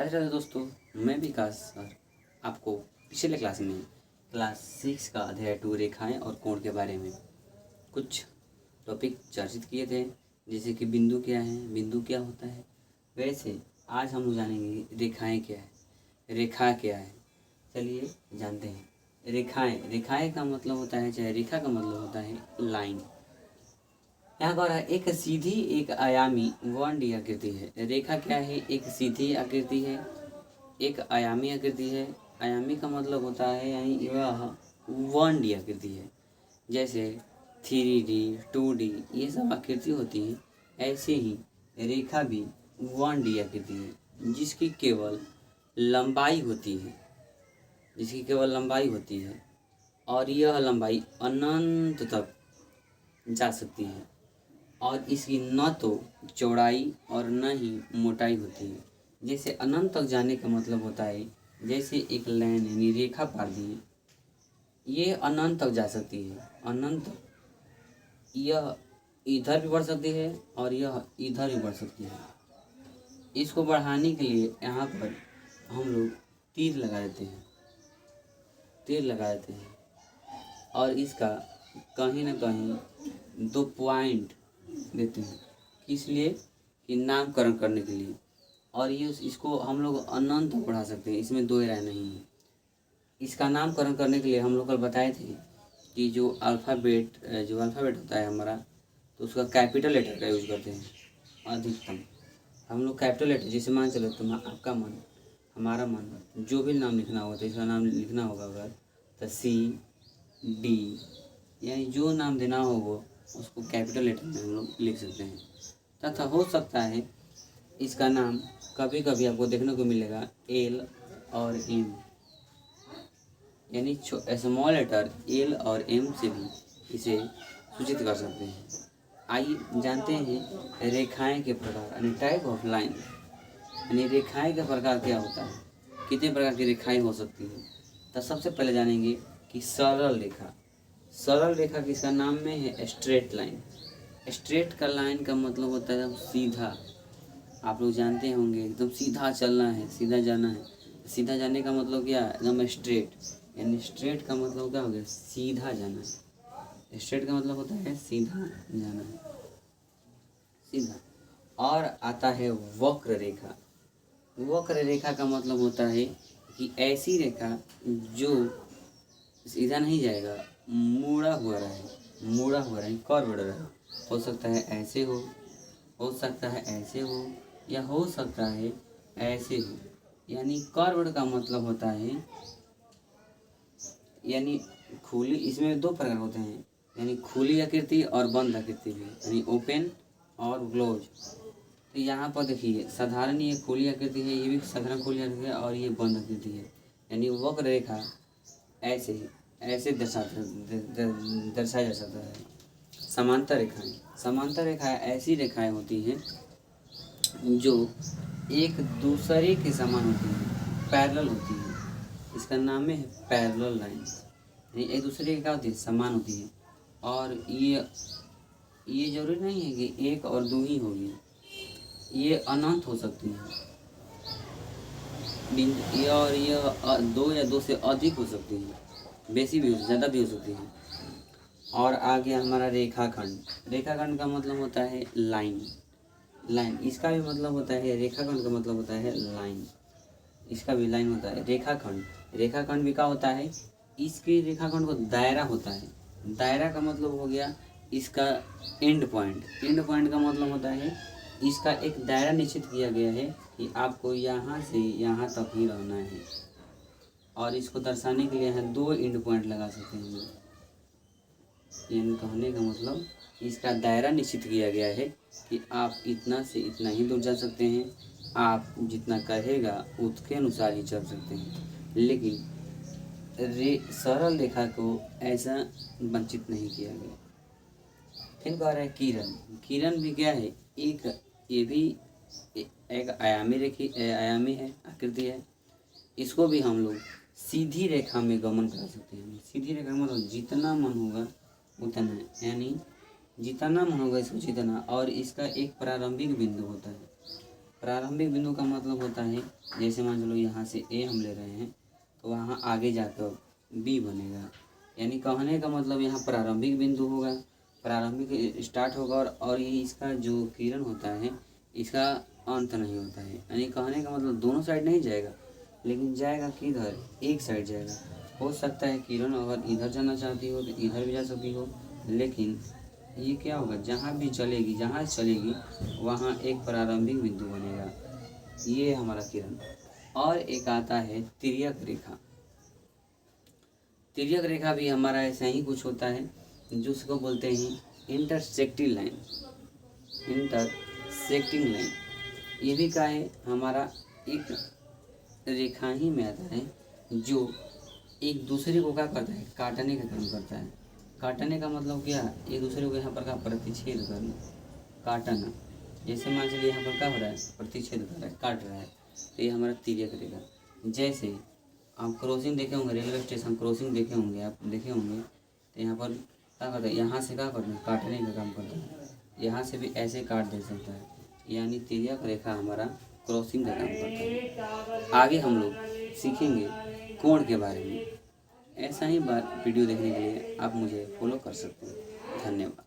राधे राधे दोस्तों, मैं विकास सर आपको पिछले क्लास में क्लास 6 का अध्याय 2 रेखाएं और कोण के बारे में कुछ टॉपिक चर्चित किए थे, जैसे कि बिंदु क्या है, बिंदु क्या होता है। वैसे आज हम लोग जानेंगे रेखाएं क्या है, रेखा क्या है। चलिए जानते हैं। रेखाएं का मतलब होता है, चाहे रेखा का मतलब होता है लाइन। यहाँ पर एक सीधी एक आयामी वन डी आकृति है। रेखा क्या है? एक सीधी आकृति है, एक आयामी आकृति है। आयामी का मतलब होता है यानी वह वन डी आकृति है। जैसे 3D 2D ये सब आकृति होती है, ऐसे ही रेखा भी 1D आकृति है, जिसकी केवल लंबाई होती है, और यह लंबाई अनंत तक जा सकती है, और इसकी न तो चौड़ाई और न ही मोटाई होती है। जैसे अनंत तक जाने का मतलब होता है, जैसे एक लाइन यानी रेखा पार दी, ये अनंत तक जा सकती है। अनंत तक यह इधर भी बढ़ सकती है और यह इधर भी बढ़ सकती है। इसको बढ़ाने के लिए यहाँ पर हम लोग तीर लगा देते हैं, और इसका कहीं ना कहीं 2 पॉइंट देते हैं, किस लिए कि नामकरण करने के लिए। और ये इसको हम लोग अनंत तक बढ़ा सकते हैं, इसमें दो राय नहीं है। इसका नामकरण करने के लिए हम लोग कल बताए थे कि जो अल्फ़ाबेट होता है हमारा, तो उसका कैपिटल लेटर का यूज़ करते हैं अधिकतम। हम लोग कैपिटल लेटर, जैसे मान चलो तुम आपका मन, हमारा मन, जो भी नाम लिखना होगा तो इसका नाम लिखना होगा अगर तो CD, यानी जो नाम देना होगा उसको कैपिटल लेटर में हम लोग लिख सकते हैं। तथा हो सकता है इसका नाम कभी कभी आपको देखने को मिलेगा L और M, यानी स्मॉल लेटर L और M से भी इसे सूचित कर सकते हैं। आइए जानते हैं रेखाएं के प्रकार यानी टाइप ऑफ लाइन, यानी रेखाएं का प्रकार क्या होता है, कितने प्रकार की रेखाएं हो सकती हैं। तो सबसे पहले जानेंगे कि सरल रेखा किसका नाम में है? Straight line. स्ट्रेट का लाइन का मतलब होता है सीधा। आप लोग जानते होंगे एकदम सीधा चलना है, सीधा जाना है। सीधा जाने का मतलब क्या है? एकदम स्ट्रेट, यानी स्ट्रेट का मतलब क्या हो गया? सीधा जाना है। स्ट्रेट का मतलब होता है सीधा जाना है, सीधा। और आता है वक्र रेखा। वक्र रेखा का मतलब होता है कि ऐसी रेखा जो सीधा नहीं जाएगा, मुड़ा हुआ रहे, कर्व्ड रहे। हो सकता है ऐसे हो सकता है ऐसे हो, या हो सकता है ऐसे हो। यानी कर्व्ड का मतलब होता है यानी खुली, इसमें 2 प्रकार होते हैं, यानी खुली आकृति और बंद आकृति भी, यानी ओपन और क्लोज। तो यहाँ पर देखिए साधारण ये खुली आकृति है, ये भी साधारण खुली आकृति है, और ये बंद आकृति है। यानी वक्र रेखा ऐसे दर्शाया जा सकता है। समांतर रेखाएं ऐसी रेखाएं होती हैं जो एक दूसरे के समान होती हैं, पैरेलल होती हैं। इसका नाम है पैरेलल लाइन, यानी एक दूसरे के क्या होती है? समान होती है। और ये जरूरी नहीं है कि एक और दो ही होगी, ये अनंत हो सकती हैं। ये 2 या 2 से अधिक हो सकती है, बेसी भी हो, ज़्यादा भी हो सकती है। और आगे हमारा रेखाखंड का मतलब होता है लाइन। इसका भी मतलब होता है, रेखाखंड का मतलब होता है लाइन, इसका भी लाइन होता है। रेखाखंड भी क्या होता है? इसके रेखाखंड को दायरा होता है। दायरा का मतलब हो गया इसका एंड पॉइंट का मतलब होता है इसका एक दायरा निश्चित किया गया है कि आपको यहाँ से यहाँ तक ही रहना है, और इसको दर्शाने के लिए यहाँ 2 एंड पॉइंट लगा सकते हैं। यानी कहने का मतलब इसका दायरा निश्चित किया गया है कि आप इतना से इतना ही दूर जा सकते हैं, आप जितना कहेगा उसके अनुसार ही चल सकते हैं। लेकिन सरल रेखा को ऐसा वंचित नहीं किया गया। फिर कह रहा है किरण भी क्या है? ये भी एक आयामी है, आकृति है। इसको भी हम लोग सीधी रेखा में गमन करा सकते हैं। सीधी रेखा मतलब जितना मन होगा उतना, यानी जितना मन होगा इसको जितना, और इसका एक प्रारंभिक बिंदु होता है। प्रारंभिक बिंदु का मतलब होता है, जैसे मान लो यहाँ से ए हम ले रहे हैं तो वहाँ आगे जाकर बी बनेगा। यानी कहने का मतलब यहाँ प्रारंभिक बिंदु होगा, प्रारंभिक स्टार्ट होगा और ये इसका जो किरण होता है इसका अंत नहीं होता है। यानी कहने का मतलब दोनों साइड नहीं जाएगा, लेकिन जाएगा किधर, एक साइड जाएगा। हो सकता है किरण अगर इधर जाना चाहती हो तो इधर भी जा सकती हो, लेकिन ये क्या होगा, जहाँ भी चलेगी, जहाँ चलेगी वहाँ एक प्रारंभिक बिंदु बनेगा। ये हमारा किरण। और एक आता है तिर्यक रेखा। तिर्यक रेखा भी हमारा ऐसा ही कुछ होता है, जिसको बोलते हैं इंटरसेक्टिंग लाइन। इंटरसेक्टिंग लाइन ये भी क्या है, हमारा एक रेखा ही में आता है जो एक दूसरे को क्या करता है, काटने का काम करता है। काटने का मतलब क्या, एक दूसरे को यहाँ पर का प्रतिच्छेद करना, काटना। जैसे मान चलिए यहाँ पर क्या हो रहा है, प्रतिच्छेद कर रहा है, काट रहा है, तो ये हमारा तिर्यक रेखा। जैसे आप क्रॉसिंग देखे होंगे, रेलवे स्टेशन क्रॉसिंग देखे होंगे, आप देखे होंगे, तो यहाँ पर क्या करता है, यहाँ से क्या करता है, काटने का काम करता है। यहाँ से भी ऐसे काट दे सकता है, यानी तिर्यक रेखा हमारा क्रॉसिंग का काम करता है। आगे हम लोग सीखेंगे कोण के बारे में। ऐसा ही बात वीडियो देखने के लिए आप मुझे फॉलो कर सकते हैं। धन्यवाद।